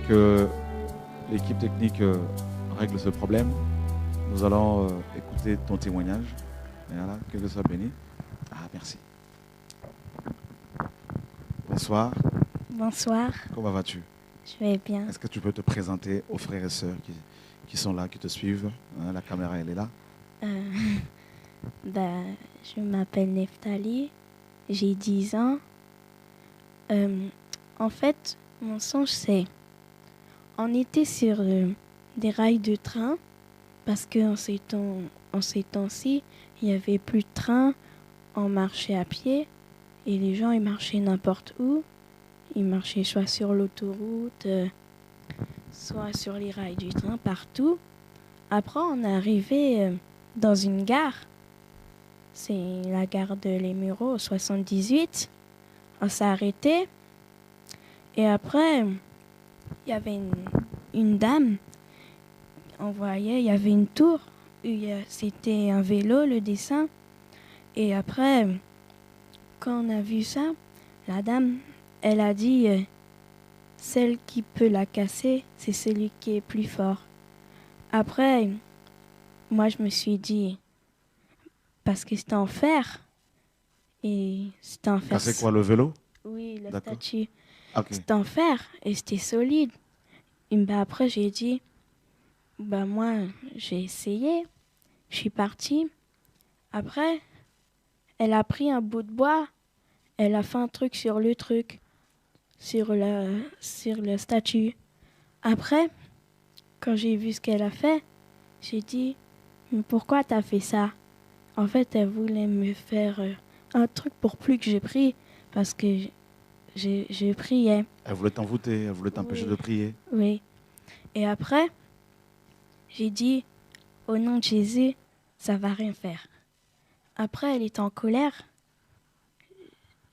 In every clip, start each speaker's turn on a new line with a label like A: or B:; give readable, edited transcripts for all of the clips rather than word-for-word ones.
A: que l'équipe technique règle ce problème, nous allons écouter ton témoignage. Et voilà, que Dieu soit béni. Ah, merci. Bonsoir.
B: Bonsoir,
A: Comment vas-tu?
B: je vais bien.
A: Est-ce que tu peux te présenter aux frères et sœurs qui sont là, qui te suivent? La caméra, elle est là.
B: Euh, je m'appelle Neftali, j'ai 10 ans. En fait, mon songe, c'est... On était sur des rails de train parce qu'en ces temps-ci, il n'y avait plus de train, on marchait à pied et les gens, ils marchaient n'importe où. Ils marchaient soit sur l'autoroute, soit sur les rails du train, partout. Après, on est arrivé dans une gare. C'est la gare de Les Mureaux, 78. On s'est arrêté. Et après, il y avait une dame. On voyait, il y avait une tour. C'était un vélo, le dessin. Et après, quand on a vu ça, la dame, elle a dit celle qui peut la casser, c'est celui qui est plus fort. Après, moi, je me suis dit, parce que c'était en fer. Et c'était en fer.
A: C'est quoi, le vélo?
B: Oui, la
A: D'accord.
B: statue.
A: Okay.
B: C'était en fer et c'était solide. Et après, j'ai dit, moi, j'ai essayé. Je suis partie. Après, elle a pris un bout de bois. Elle a fait un truc sur le truc. Sur la statue. Après, quand j'ai vu ce qu'elle a fait, j'ai dit, mais pourquoi t'as fait ça? En fait, elle voulait me faire un truc pour plus que j'ai pris parce que je priais.
A: Elle voulait t'envoûter, elle voulait t'empêcher de prier.
B: Oui. Et après, j'ai dit, au nom de Jésus, ça va rien faire. Après, elle était en colère.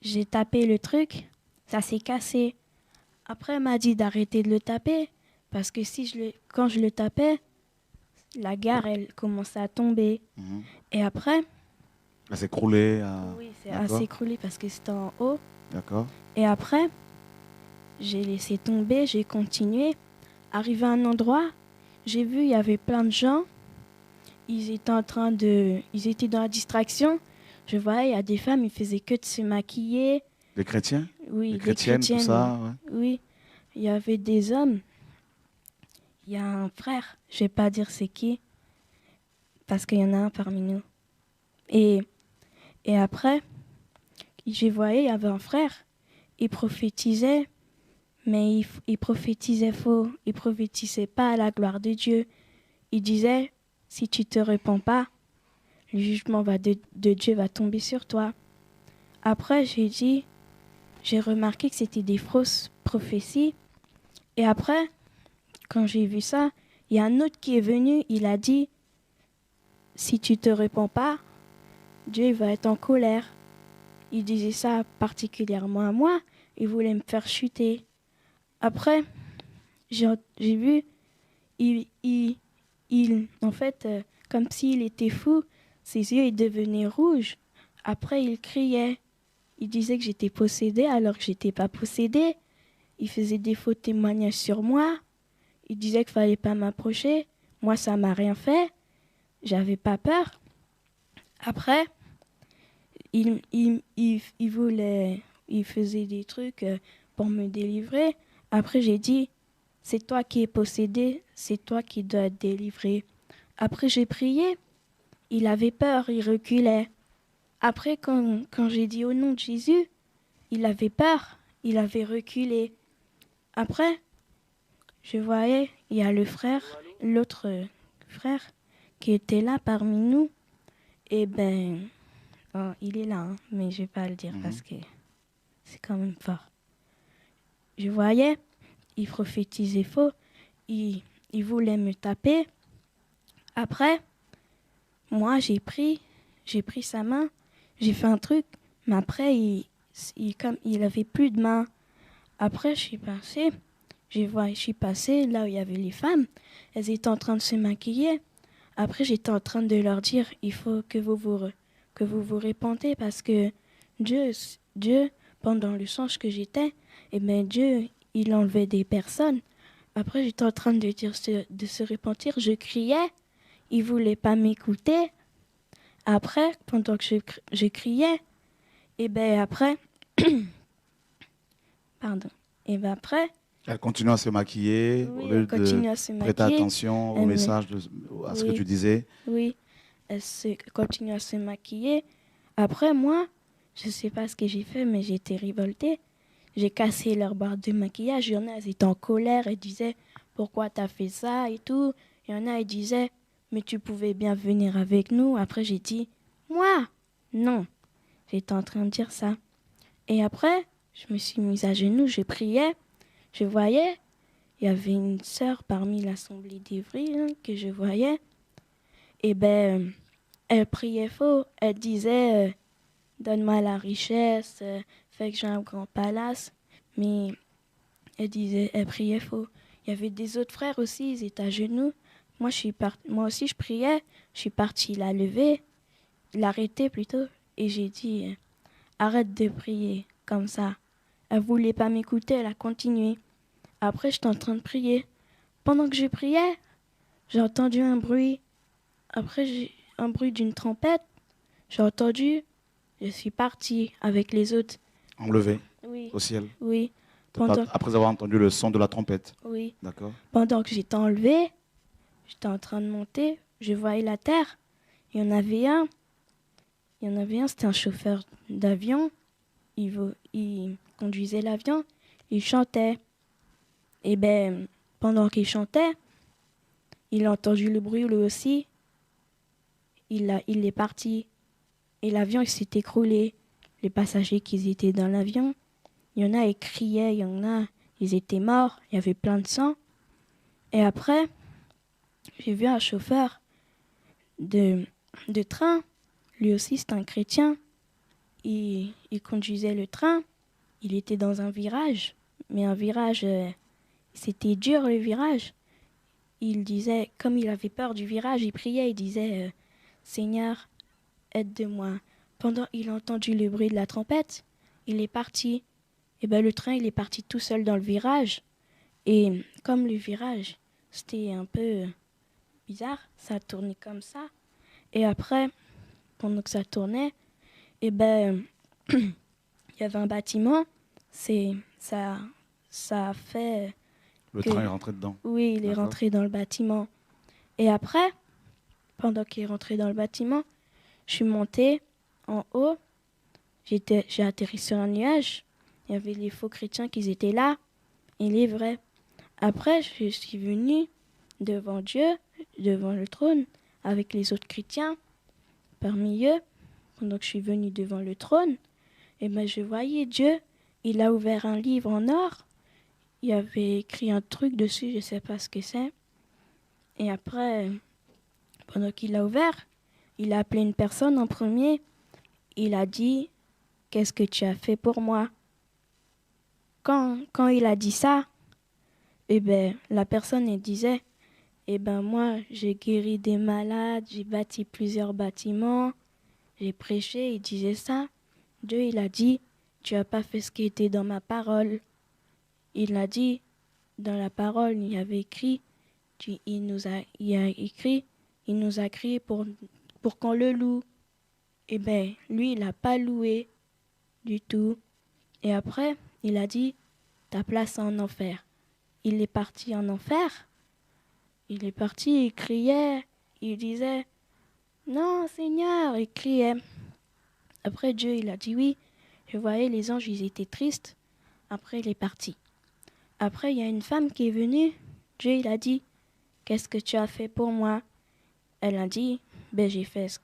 B: J'ai tapé le truc, ça s'est cassé. Après, elle m'a dit d'arrêter de le taper parce que quand je le tapais, la gare, elle commençait à tomber.
A: Mm-hmm.
B: Et après...
A: Elle s'est écroulée.
B: Oui, elle s'est écroulée parce que c'était en haut.
A: D'accord.
B: Et après, j'ai laissé tomber, j'ai continué. Arrivé à un endroit, j'ai vu, il y avait plein de gens. Ils étaient dans la distraction. Je voyais, il y a des femmes, ils faisaient que de se maquiller.
A: Les chrétiens?
B: Oui,
A: les chrétiennes, tout ça, ouais.
B: Oui, il y avait des hommes. Il y a un frère, je ne vais pas dire c'est qui, parce qu'il y en a un parmi nous. Et après, je voyais, il y avait un frère, il prophétisait, mais il prophétisait faux. Il prophétisait pas à la gloire de Dieu. Il disait, si tu te répands pas, le jugement de Dieu va tomber sur toi. Après, j'ai remarqué que c'était des fausses prophéties. Et après, quand j'ai vu ça, il y a un autre qui est venu, il a dit, si tu te répands pas, Dieu va être en colère. Il disait ça particulièrement à moi, il voulait me faire chuter. Après, j'ai vu, en fait, comme s'il était fou, ses yeux ils devenaient rouges. Après, il criait. Il disait que j'étais possédée alors que j'étais pas possédée. Il faisait des faux témoignages sur moi. Il disait qu'il fallait pas m'approcher. Moi, ça m'a rien fait. J'avais pas peur. Après, il faisait des trucs pour me délivrer. Après, j'ai dit, c'est toi qui es possédé, c'est toi qui dois être délivré. Après, j'ai prié. Il avait peur, il reculait. Après, quand j'ai dit au nom de Jésus, il avait peur, il avait reculé. Après, je voyais, il y a l'autre frère qui était là parmi nous. Et il est là, hein, mais je vais pas le dire parce que c'est quand même fort. Je voyais, il prophétisait faux, il voulait me taper. Après, moi, j'ai pris sa main, j'ai fait un truc, mais après, il avait plus de main. Après, je suis passée là où il y avait les femmes. Elles étaient en train de se maquiller. Après, j'étais en train de leur dire, il faut que vous vous répandez parce que Dieu, pendant le songe que j'étais, Dieu, il enlevait des personnes. Après, j'étais en train de dire de se repentir. Je criais. Il voulait pas m'écouter. Après, pendant que je criais, et ben après, pardon. Et ben après,
A: Elle continue à se maquiller au
B: oui,
A: lieu
B: elle
A: de
B: continue à se
A: prêter
B: maquiller.
A: attention au
B: Elle me-
A: message, à ce que
B: oui,
A: tu disais.
B: oui, continue à se maquiller. Après, moi, je sais pas ce que j'ai fait, mais j'ai été révoltée. J'ai cassé leur barre de maquillage. Il y en a, elles étaient en colère. Elles disaient, pourquoi t'as fait ça et tout. Il y en a, ils disaient, mais tu pouvais bien venir avec nous. Après, j'ai dit, moi, non. J'étais en train de dire ça. Et après, je me suis mise à genoux, je priais. Je voyais, il y avait une sœur parmi l'assemblée d'Ivry que je voyais. Et ben, elle priait faux. Elle disait, donne-moi la richesse, fais que j'ai un grand palace. Mais elle priait faux. Il y avait des autres frères aussi, ils étaient à genoux. Moi aussi, je priais. Je suis partie la lever, l'arrêter plutôt. Et j'ai dit, arrête de prier comme ça. Elle voulait pas m'écouter, elle a continué. Après, j'étais en train de prier. Pendant que je priais, j'ai entendu un bruit. Après, j'ai un bruit d'une trompette. J'ai entendu. Je suis partie avec les autres.
A: Enlevé
B: Oui,
A: au ciel.
B: oui. Pendant,
A: Après avoir entendu le son de la trompette.
B: oui.
A: D'accord.
B: Pendant que j'étais enlevée, j'étais en train de monter. Je voyais la terre. Il y en avait un. C'était un chauffeur d'avion. Il conduisait l'avion. Il chantait. Et ben, pendant qu'il chantait, il a entendu le bruit lui aussi. Il est parti. Et l'avion, il s'est écroulé. Les passagers qui étaient dans l'avion, il y en a, ils criaient, il y en a, ils étaient morts. Il y avait plein de sang. Et après, j'ai vu un chauffeur de train. Lui aussi, c'est un chrétien. Il conduisait le train. Il était dans un virage. Mais un virage, c'était dur le virage. Il disait, comme il avait peur du virage, il priait, il disait, Seigneur, aide-moi. Pendant qu'il a entendu le bruit de la trompette, il est parti. Et ben le train, il est parti tout seul dans le virage. Et comme le virage, c'était un peu bizarre, ça tournait comme ça. Et après, pendant que ça tournait, et ben il y avait un bâtiment. Ça a fait
A: Le
B: que
A: train est rentré dedans.
B: oui, il est
A: D'accord.
B: rentré dans le bâtiment. Et après, pendant qu'il est rentré dans le bâtiment, je suis montée en haut. J'ai atterri sur un nuage. Il y avait les faux chrétiens qui étaient là et les vrais. Après, je suis venue devant Dieu, devant le trône, avec les autres chrétiens. Parmi eux, pendant que je suis venue devant le trône, et ben je voyais Dieu. Il a ouvert un livre en or. Il y avait écrit un truc dessus, je ne sais pas ce que c'est. Et après, pendant qu'il l'a ouvert, il a appelé une personne en premier. Il a dit, qu'est-ce que tu as fait pour moi? Quand il a dit ça, eh ben, la personne elle disait, eh ben moi j'ai guéri des malades, j'ai bâti plusieurs bâtiments, j'ai prêché, il disait ça. Dieu il a dit, tu as pas fait ce qui était dans ma parole. Il a dit, dans la parole il y avait écrit, il nous a crié pour qu'on le loue. Eh ben lui il n'a pas loué du tout. Et après il a dit, ta place en enfer. Il est parti en enfer. Il est parti, il criait, il disait, non Seigneur, il criait. Après Dieu, il a dit oui. Je voyais les anges, ils étaient tristes. Après, il est parti. Après, il y a une femme qui est venue. Dieu, il a dit, qu'est-ce que tu as fait pour moi? Elle a dit, ben j'ai fait ce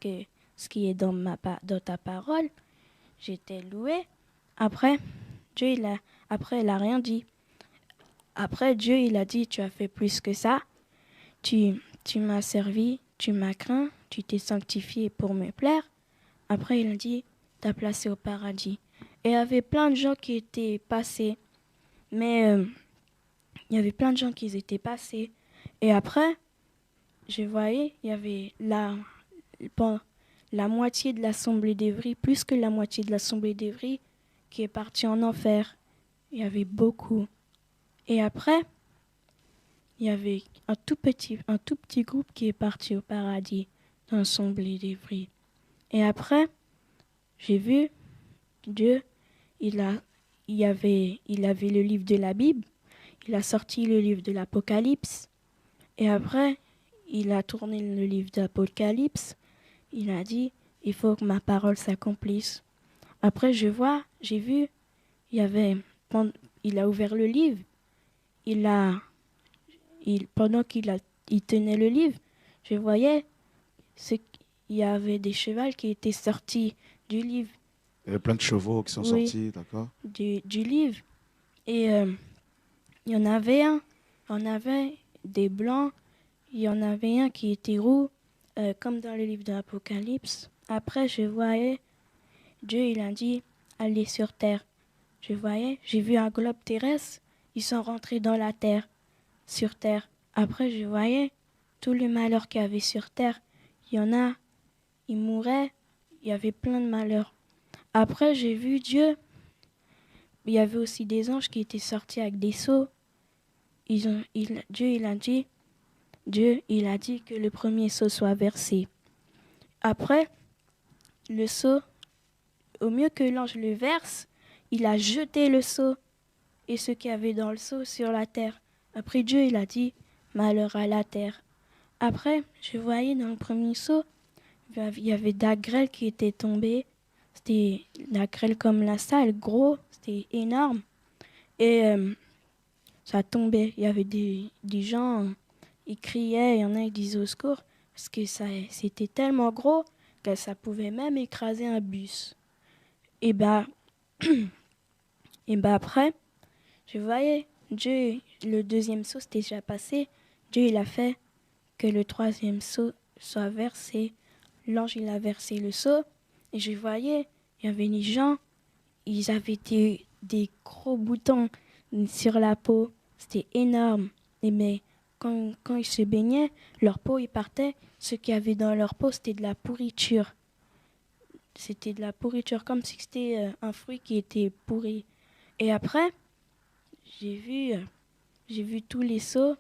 B: qui est dans ta parole. J'étais louée. Après, après, elle a rien dit. Après, Dieu, il a dit, tu as fait plus que ça. Tu m'as servi, tu m'as craint, tu t'es sanctifié pour me plaire. Après, il a dit, t'as placé au paradis. Et il y avait plein de gens qui étaient passés. Mais il y avait plein de gens qui étaient passés. Et après, je voyais, il y avait la moitié de l'assemblée d'Evry, plus que la moitié de l'assemblée d'Evry, qui est partie en enfer. Il y avait beaucoup. Et après, il y avait un tout petit groupe qui est parti au paradis dans son blé des fruits. Et après, j'ai vu Dieu, il avait le livre de la Bible, il a sorti le livre de l'Apocalypse, et après, il a tourné le livre d'Apocalypse, il a dit, il faut que ma parole s'accomplisse. Après, j'ai vu, il y avait, il a ouvert le livre, pendant il tenait le livre, je voyais, il y avait des chevaux qui étaient sortis du livre.
A: Il y avait plein de chevaux qui sont
B: Oui,
A: sortis, d'accord?
B: du livre. Et il y en avait des blancs, il y en avait un qui était roux, comme dans le livre de l'Apocalypse. Après, je voyais, Dieu, il a dit, allez sur terre. J'ai vu un globe terrestre, ils sont rentrés dans la terre, sur terre. Après, je voyais tout le malheur qu'il y avait sur terre. Il y en a, ils mouraient, il y avait plein de malheurs. Après, j'ai vu Dieu. Il y avait aussi des anges qui étaient sortis avec des seaux. Dieu, il a dit que le premier seau soit versé. Après, le seau, au mieux que l'ange le verse, il a jeté le seau et ce qu'il y avait dans le seau sur la terre. Après, Dieu, il a dit, malheur à la terre. Après, je voyais dans le premier seau, il y avait de la grêle qui était tombée. C'était de la grêle comme la salle, gros, c'était énorme. Et ça tombait. Il y avait des gens, ils criaient, il y en a qui disaient au secours, parce que c'était tellement gros que ça pouvait même écraser un bus. Et bah, après, je voyais, Dieu, le deuxième saut, c'était déjà passé. Dieu, il a fait que le troisième seau soit versé. L'ange, il a versé le seau. Et je voyais, il y avait des gens, ils avaient des gros boutons sur la peau. C'était énorme. Mais quand ils se baignaient, leur peau, ils partait. Ce qu'il y avait dans leur peau, c'était de la pourriture. C'était de la pourriture, comme si c'était un fruit qui était pourri. Et après, j'ai vu tous les seaux.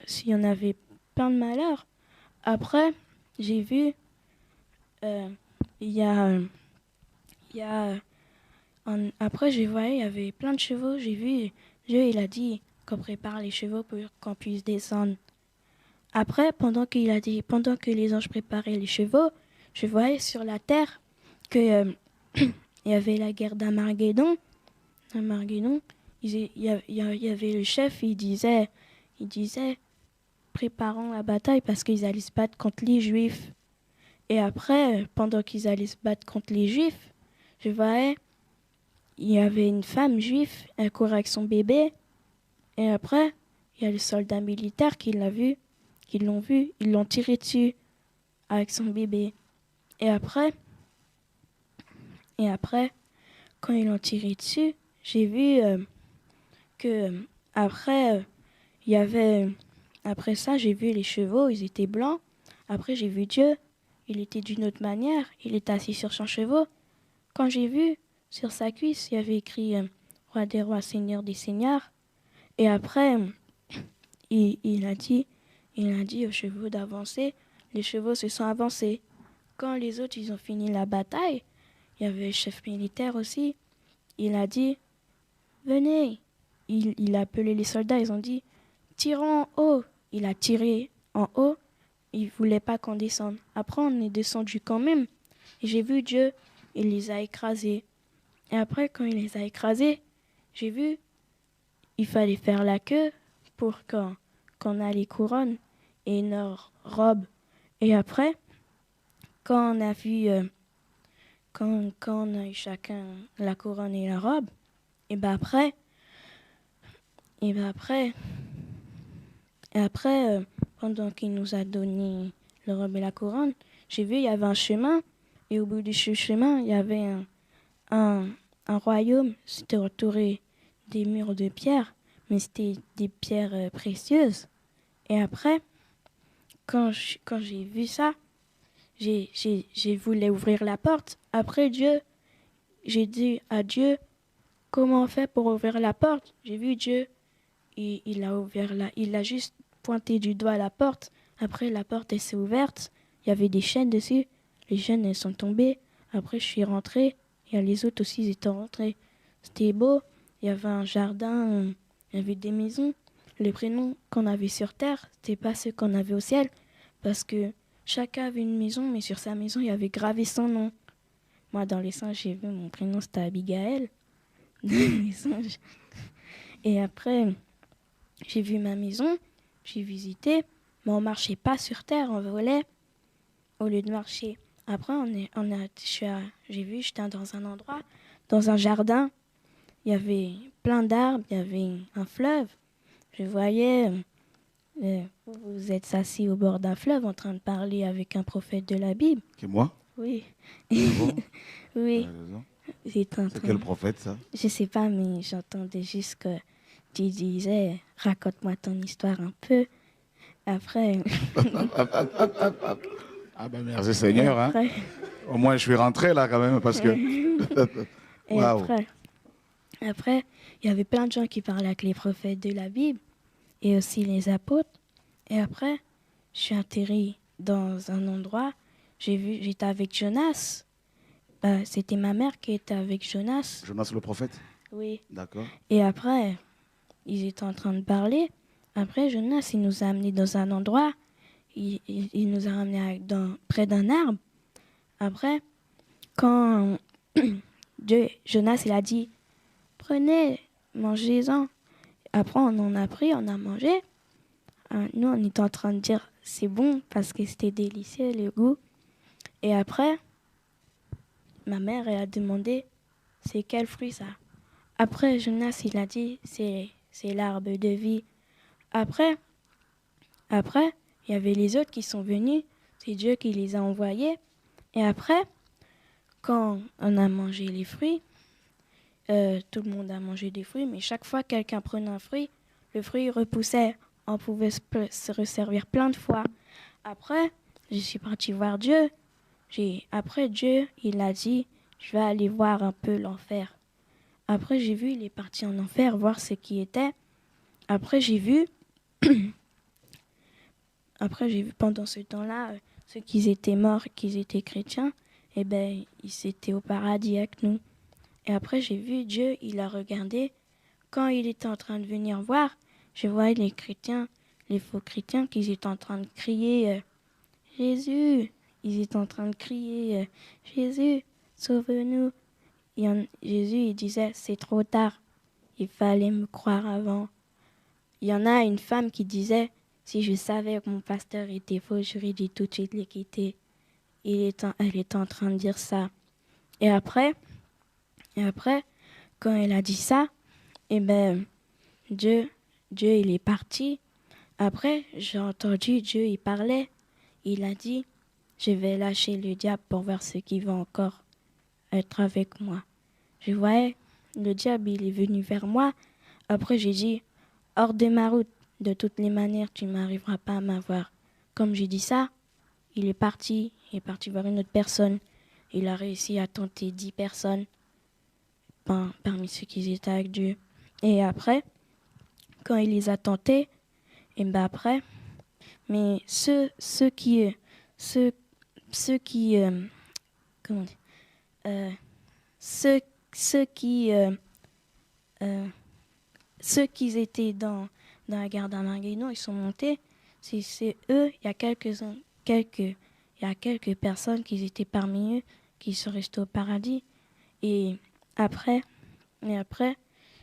B: S'il y en avait plein de malheurs. Après, j'ai vu, il y a, après, je voyais, il y avait plein de chevaux. J'ai vu, Dieu, il a dit qu'on prépare les chevaux pour qu'on puisse descendre. Après, pendant que les anges préparaient les chevaux, je voyais sur la terre que il y avait la guerre d'Armageddon. Il y avait le chef, il disait, préparons la bataille parce qu'ils allaient se battre contre les Juifs. Et après, pendant qu'ils allaient se battre contre les Juifs, je voyais, il y avait une femme juive, elle courait avec son bébé. Et après, il y a les soldats militaires qui l'ont vu, ils l'ont tiré dessus avec son bébé. Et après, quand ils l'ont tiré dessus, j'ai vu que après, il y avait, après ça, j'ai vu les chevaux, ils étaient blancs. Après, j'ai vu Dieu, il était d'une autre manière, il était assis sur son cheval. Quand j'ai vu, sur sa cuisse, il y avait écrit Roi des rois, Seigneur des seigneurs. Et après, il a dit aux chevaux d'avancer. Les chevaux se sont avancés. Quand les autres ils ont fini la bataille, il y avait le chef militaire aussi. Il a dit, venez. Il a appelé les soldats, ils ont dit, tirons en haut. Il a tiré en haut. Il ne voulait pas qu'on descende. Après, on est descendu quand même. Et j'ai vu Dieu, il les a écrasés. Et après, quand il les a écrasés, j'ai vu, il fallait faire la queue pour qu'on a les couronnes et nos robes. Et après, quand on a vu, quand on a eu chacun la couronne et la robe, et ben après, pendant qu'il nous a donné la robe et la couronne, j'ai vu, il y avait un chemin, et au bout du chemin, il y avait un royaume, c'était entouré des murs de pierre, mais c'était des pierres précieuses. Et après, quand j'ai vu ça, j'ai voulu ouvrir la porte. Après Dieu, j'ai dit à Dieu, comment on fait pour ouvrir la porte? J'ai vu Dieu, il a ouvert il a juste pointé du doigt à la porte. Après, la porte, elle s'est ouverte. Il y avait des chaînes dessus. Les chaînes, elles sont tombées. Après, je suis rentrée. Et les autres aussi, ils étaient rentrés. C'était beau. Il y avait un jardin. Il y avait des maisons. Les prénoms qu'on avait sur Terre, c'était pas ceux qu'on avait au ciel. Parce que chacun avait une maison, mais sur sa maison, il y avait gravé son nom. Moi, dans les singes, j'ai vu mon prénom, c'était Abigail. Dans les singes. Et après, j'ai vu ma maison. J'ai visité. Mais on marchait pas sur terre, on volait au lieu de marcher. Après, j'ai vu, j'étais dans un endroit, dans un jardin. Il y avait plein d'arbres, il y avait un fleuve. Je voyais, vous êtes assis au bord d'un fleuve en train de parler avec un prophète de la Bible.
A: Qui, moi?
B: Oui.
A: Bon.
B: Oui.
A: C'est quel prophète, ça?
B: Je sais pas, mais j'entendais juste que tu disais, raconte-moi ton histoire un peu. Après.
A: Ah ben merci Seigneur. Après... Hein. Au moins je suis rentré là quand même parce que...
B: Et wow. Après, il y avait plein de gens qui parlaient avec les prophètes de la Bible et aussi les apôtres. Et après, je suis atterri dans un endroit, j'étais avec Jonas. C'était ma mère qui était avec Jonas.
A: Jonas le prophète?
B: Oui.
A: D'accord.
B: Et après, ils étaient en train de parler. Après, Jonas, il nous a amenés dans un endroit. Il nous a ramenés près d'un arbre. Après, quand Jonas, il a dit, prenez, mangez-en. Après, on en a pris, on a mangé. Nous, on était en train de dire, c'est bon, parce que c'était délicieux, le goût. Et après, ma mère, elle a demandé, c'est quel fruit ça? Après, Jonas, il a dit, c'est l'arbre de vie. Après, il y avait les autres qui sont venus. C'est Dieu qui les a envoyés. Et après, quand on a mangé les fruits, tout le monde a mangé des fruits, mais chaque fois que quelqu'un prenait un fruit, le fruit repoussait. On pouvait se resservir plein de fois. Après, je suis partie voir Dieu. Après, Dieu, il a dit, je vais aller voir un peu l'enfer. Après, j'ai vu, il est parti en enfer voir ce qui était. Après, j'ai vu pendant ce temps-là, ceux qui étaient morts, qui étaient chrétiens, eh ben, ils étaient au paradis avec nous. Et après, j'ai vu Dieu, il a regardé. Quand il était en train de venir voir, je voyais les chrétiens, les faux chrétiens, qui étaient en train de crier Jésus. Ils étaient en train de crier Jésus, sauve-nous. Jésus, il disait, c'est trop tard. Il fallait me croire avant. Il y en a une femme qui disait, si je savais que mon pasteur était faux, j'aurais dû tout de suite le quitter. Elle était en train de dire ça. Et après, quand elle a dit ça, eh ben, Dieu, il est parti. Après, j'ai entendu Dieu, il parlait. Il a dit, je vais lâcher le diable pour voir ce qui va encore être avec moi. Je voyais, le diable, il est venu vers moi. Après, j'ai dit, hors de ma route, de toutes les manières, tu n'arriveras pas à m'avoir. Comme j'ai dit ça, il est parti voir une autre personne. Il a réussi à tenter 10 personnes parmi ceux qui étaient avec Dieu. Et après, quand il les a tentés, et ben après, mais ceux qui étaient dans la gare d'Armageddon, ils sont montés. C'est eux, il y a quelques personnes qui étaient parmi eux, qui sont restés au paradis. Et après,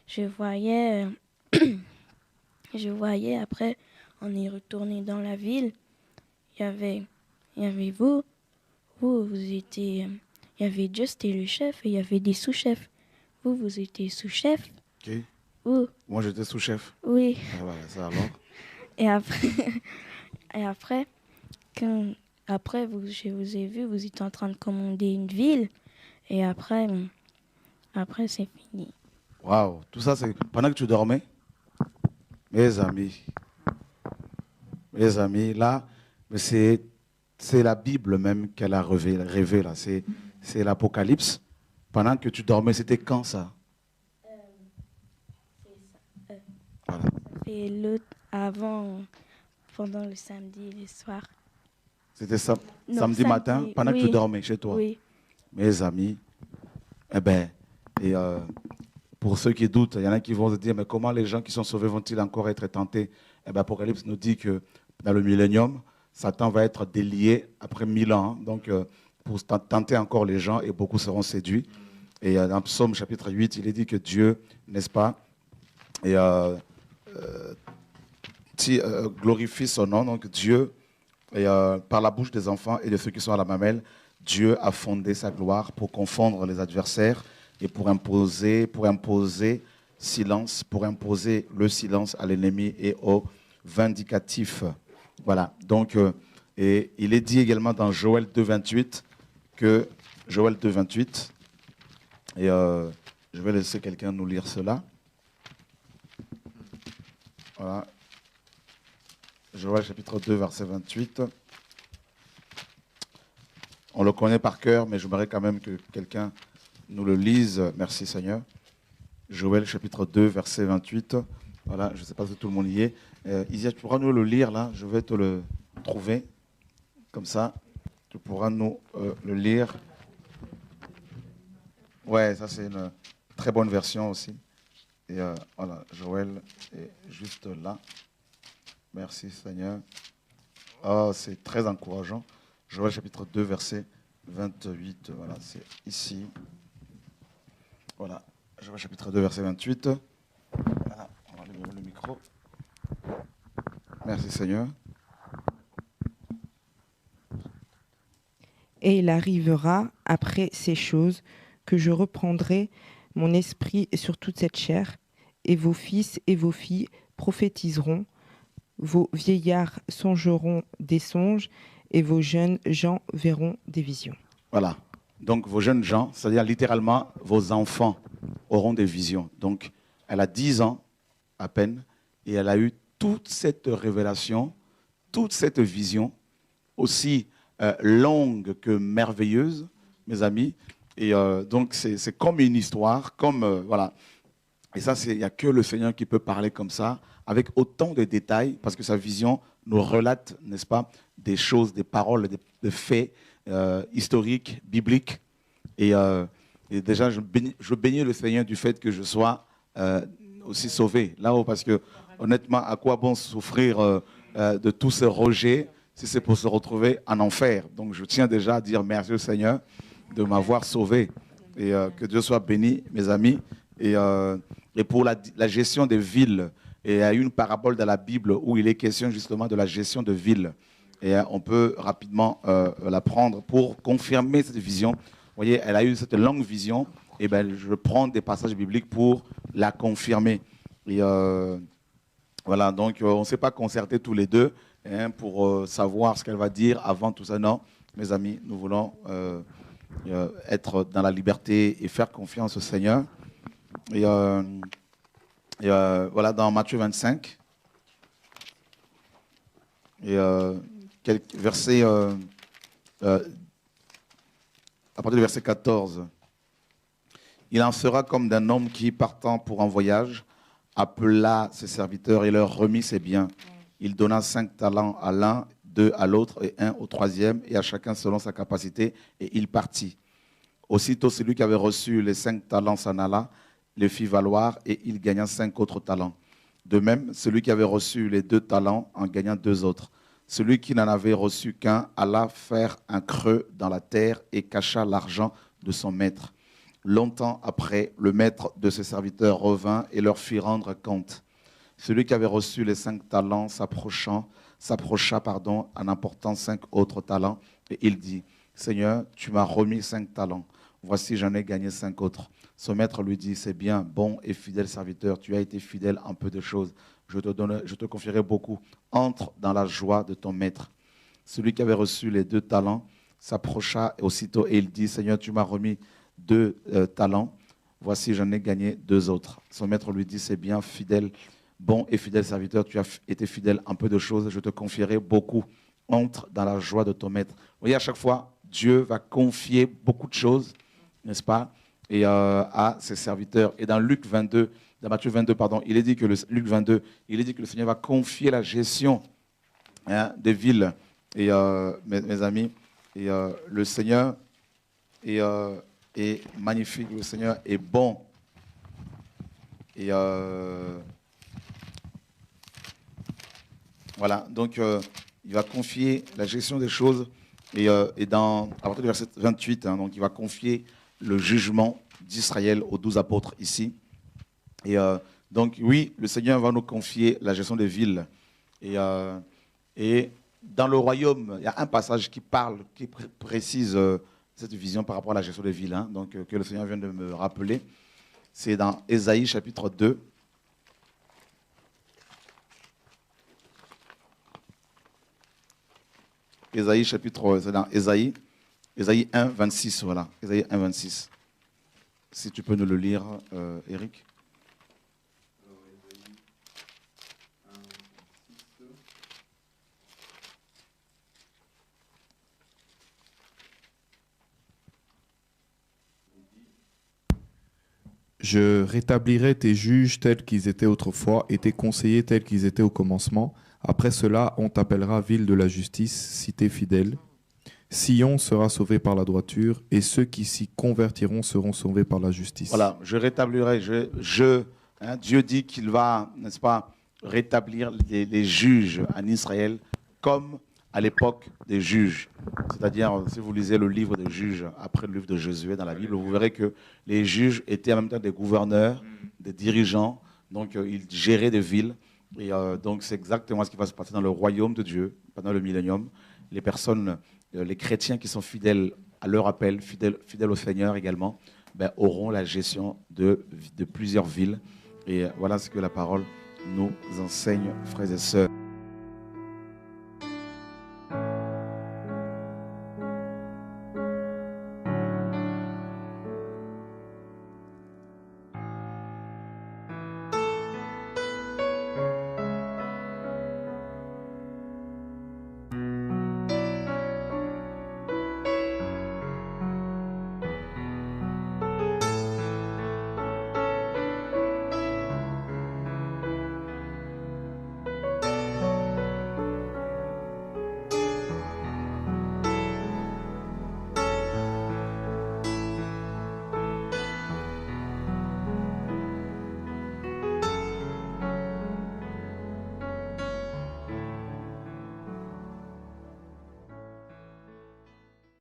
B: je voyais après, on est retourné dans la ville. Il y avait vous étiez, il y avait Dieu, c'était le chef, et il y avait des sous-chefs. Vous étiez sous-chef.
A: Ok.
B: Vous.
A: Moi, j'étais sous-chef.
B: Oui.
A: Ah, voilà, ça alors.
B: Et après, je vous ai vu, vous étiez en train de commander une ville. Et après c'est fini.
A: Waouh, tout ça, c'est pendant que tu dormais? Mes amis, là, c'est la Bible même qu'elle a rêvé là. C'est l'Apocalypse. Pendant que tu dormais, c'était quand ça?
B: C'est ça.
A: Voilà.
B: Ça et l'autre avant, pendant le samedi et le soir.
A: C'était ça,
B: Non,
A: samedi matin, pendant que tu
B: oui,
A: dormais chez toi.
B: oui.
A: Mes amis, eh ben, et pour ceux qui doutent, il y en a qui vont se dire, mais comment les gens qui sont sauvés vont-ils encore être tentés? Eh ben, Apocalypse nous dit que dans le millénium, Satan va être délié après 1000 ans. Hein. Donc, pour tenter encore les gens, et beaucoup seront séduits. Et dans Psaume chapitre 8, il est dit que Dieu, n'est-ce pas, et, glorifie son nom. Donc, Dieu, et, par la bouche des enfants et de ceux qui sont à la mamelle, Dieu a fondé sa gloire pour confondre les adversaires et pour imposer silence, pour imposer le silence à l'ennemi et aux vindicatifs. Voilà. Donc, et il est dit également dans Joël 2,28 que Joël 2,28, et je vais laisser quelqu'un nous lire cela. Voilà. Joël chapitre 2, verset 28. On le connaît par cœur, mais j'aimerais quand même que quelqu'un nous le lise. Merci Seigneur. Joël chapitre 2, verset 28. Voilà, je ne sais pas si tout le monde y est. Isia, tu pourras nous le lire là. Je vais te le trouver. Comme ça, tu pourras nous le lire. Ouais, ça c'est une très bonne version aussi. Et voilà, Joël est juste là. Merci Seigneur. Oh, c'est très encourageant. Joël chapitre 2, verset 28. Voilà, c'est ici. Voilà, Joël chapitre 2, verset 28. Voilà, on va lever le micro. Merci Seigneur.
C: Et il arrivera après ces choses que je reprendrai mon esprit sur toute cette chair, et vos fils et vos filles prophétiseront, vos vieillards songeront des songes, et vos jeunes gens verront des visions.
A: Voilà. Donc, vos jeunes gens, c'est-à-dire littéralement, vos enfants auront des visions. Donc, elle a 10 ans à peine, et elle a eu toute cette révélation, toute cette vision, aussi longue que merveilleuse, mes amis. Et donc, c'est comme une histoire, comme, voilà. Et ça, il n'y a que le Seigneur qui peut parler comme ça, avec autant de détails, parce que sa vision nous relate, n'est-ce pas, des choses, des paroles, des faits historiques, bibliques. Et déjà, je bénis le Seigneur du fait que je sois aussi sauvé là-haut, parce que honnêtement, à quoi bon souffrir de tous ces rejets si c'est pour se retrouver en enfer? Donc, je tiens déjà à dire merci au Seigneur de m'avoir sauvé. Et que Dieu soit béni, mes amis. Et pour la gestion des villes, et il y a une parabole dans la Bible où il est question justement de la gestion de villes. Et on peut rapidement la prendre pour confirmer cette vision. Vous voyez, elle a eu cette longue vision. Et ben, je prends des passages bibliques pour la confirmer. Et voilà, donc on ne s'est pas concerté tous les deux pour savoir ce qu'elle va dire avant tout ça. Non, mes amis, nous voulons être dans la liberté et faire confiance au Seigneur. Et voilà, dans Matthieu 25, et quelques versets, à partir du verset 14, il en sera comme d'un homme qui, partant pour un voyage, appela ses serviteurs et leur remit ses biens. Il donna 5 talents à l'un, 2 à l'autre et 1 au troisième, et à chacun selon sa capacité, et il partit. Aussitôt, celui qui avait reçu les 5 talents s'en alla, les fit valoir, et il gagna 5 autres talents. De même, celui qui avait reçu les 2 talents en gagna 2 autres. Celui qui n'en avait reçu qu'un alla faire un creux dans la terre et cacha l'argent de son maître. Longtemps après, le maître de ses serviteurs revint et leur fit rendre compte. Celui qui avait reçu les 5 talents s'approcha en apportant 5 autres talents, et il dit, « Seigneur, tu m'as remis 5 talents. Voici, j'en ai gagné 5 autres. » Son maître lui dit, « C'est bien, bon et fidèle serviteur, tu as été fidèle en peu de choses. Je te confierai beaucoup. Entre dans la joie de ton maître. » Celui qui avait reçu les 2 talents s'approcha aussitôt et il dit, « Seigneur, tu m'as remis 2 talents. Voici, j'en ai gagné 2 autres. » Son maître lui dit, « C'est bien, fidèle, bon et fidèle serviteur, tu as été fidèle en peu de choses, je te confierai beaucoup. Entre dans la joie de ton maître. » Vous voyez, à chaque fois, Dieu va confier beaucoup de choses, n'est-ce pas? et à ses serviteurs. Et dans Luc 22, dans Matthieu 22, pardon, il est dit que Luc 22, il est dit que le Seigneur va confier la gestion des villes. Et mes amis, et le Seigneur est magnifique, le Seigneur est bon. Et voilà, donc il va confier la gestion des choses. Et à partir du verset 28, donc il va confier le jugement d'Israël aux 12 apôtres ici. Et donc oui, le Seigneur va nous confier la gestion des villes. Et dans le royaume, il y a un passage qui précise cette vision par rapport à la gestion des villes, donc, que le Seigneur vient de me rappeler. C'est dans Ésaïe chapitre 2. Ésaïe chapitre, c'est dans Ésaïe 1, 26, voilà. Ésaïe 1, 26. Si tu peux nous le lire, Eric.
D: Je rétablirai tes juges tels qu'ils étaient autrefois et tes conseillers tels qu'ils étaient au commencement. Après cela, on t'appellera ville de la justice, cité fidèle. Sion sera sauvé par la droiture et ceux qui s'y convertiront seront sauvés par la justice.
A: Voilà, je rétablirai. Dieu dit qu'il va, n'est-ce pas, rétablir les juges en Israël comme à l'époque des juges. C'est-à-dire, si vous lisez le livre des juges, après le livre de Josué dans la Bible, vous verrez que les juges étaient en même temps des gouverneurs, des dirigeants, donc ils géraient des villes. Et donc c'est exactement ce qui va se passer dans le royaume de Dieu, pendant le millénium. Les personnes, les chrétiens qui sont fidèles à leur appel, fidèles au Seigneur également, auront la gestion de plusieurs villes. Et voilà ce que la parole nous enseigne, frères et sœurs.